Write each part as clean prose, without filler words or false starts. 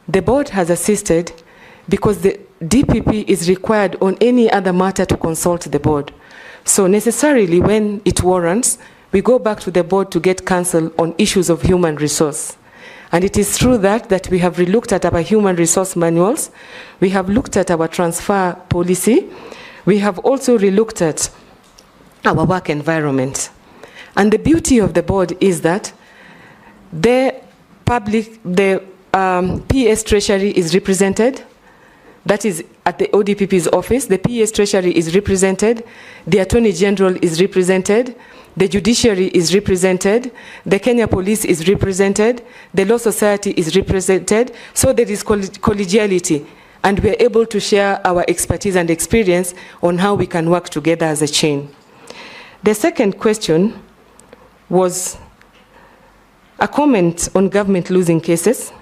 the board has assisted because the DPP is required on any other matter to consult the board. So necessarily when it warrants, we go back to the board to get counsel on issues of human resource. And it is through that we have relooked at our human resource manuals, we have looked at our transfer policy, we have also relooked at our work environment. And the beauty of the board is that the PS Treasury is represented, that is at the ODPP's office, the PS Treasury is represented, the Attorney General is represented, the Judiciary is represented, the Kenya Police is represented, the Law Society is represented, so there is collegiality, and we are able to share our expertise and experience on how we can work together as a chain. The second question was a comment on government losing cases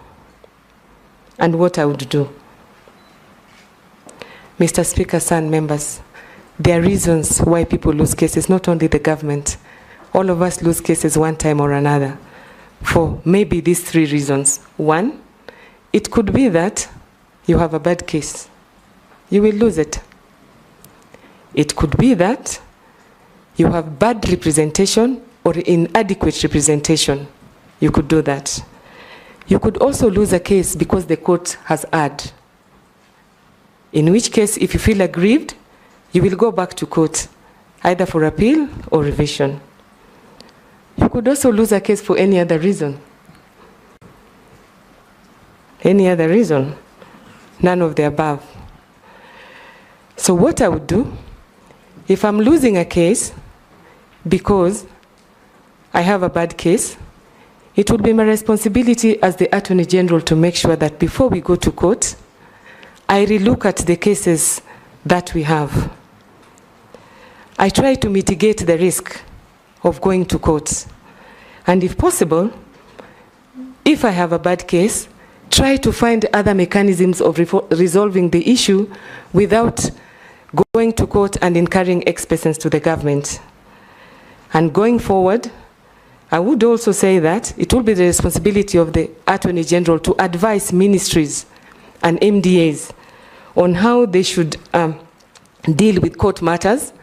and what I would do. Mr. Speaker, sir, and members, there are reasons why people lose cases, not only the government. All of us lose cases one time or another for maybe these three reasons. One, it could be that you have a bad case. You will lose it. It could be that you have bad representation or inadequate representation. You could do that. You could also lose a case because the court has erred. In which case, if you feel aggrieved, you will go back to court, either for appeal or revision. You could also lose a case for any other reason. Any other reason? None of the above. So what I would do, if I'm losing a case because I have a bad case, it would be my responsibility as the Attorney General to make sure that before we go to court, I relook at the cases that we have. I try to mitigate the risk of going to court. And if possible, if I have a bad case, try to find other mechanisms of resolving the issue without going to court and incurring expenses to the government. And going forward, I would also say that it will be the responsibility of the Attorney General to advise ministries and MDAs on how they should deal with court matters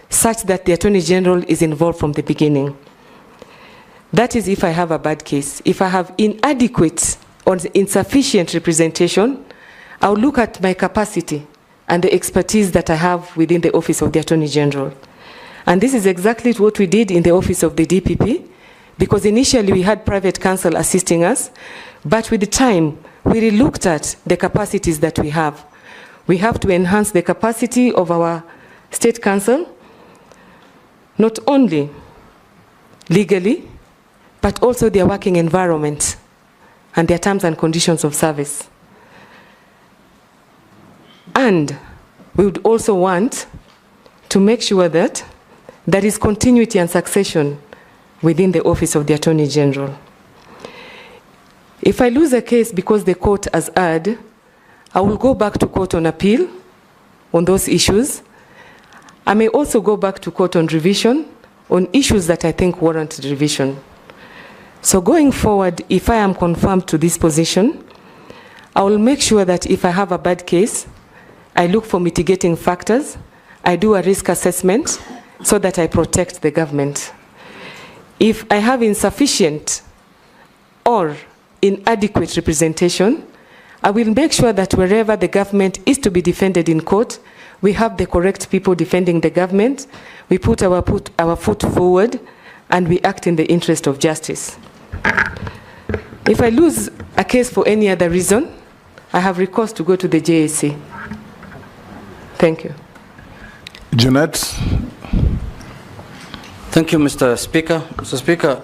such that the Attorney General is involved from the beginning. That is if I have a bad case. If I have inadequate or insufficient representation, I'll look at my capacity and the expertise that I have within the Office of the Attorney General. And this is exactly what we did in the Office of the DPP, because initially we had private counsel assisting us, but with the time, we relooked at the capacities that we have. We have to enhance the capacity of our state counsel, not only legally, but also their working environment and their terms and conditions of service. And we would also want to make sure that there is continuity and succession within the Office of the Attorney General. If I lose a case because the court has erred, I will go back to court on appeal on those issues. I may also go back to court on revision on issues that I think warrant revision. So going forward, if I am confirmed to this position, I will make sure that if I have a bad case, I look for mitigating factors, I do a risk assessment so that I protect the government. If I have insufficient or inadequate representation, I will make sure that wherever the government is to be defended in court, we have the correct people defending the government, we put our foot forward, and we act in the interest of justice. If I lose a case for any other reason, I have recourse to go to the JSC. Thank you. Jeanette. Thank you, Mr. Speaker. Mr. Speaker,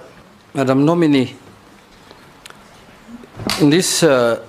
Madam Nominee, in this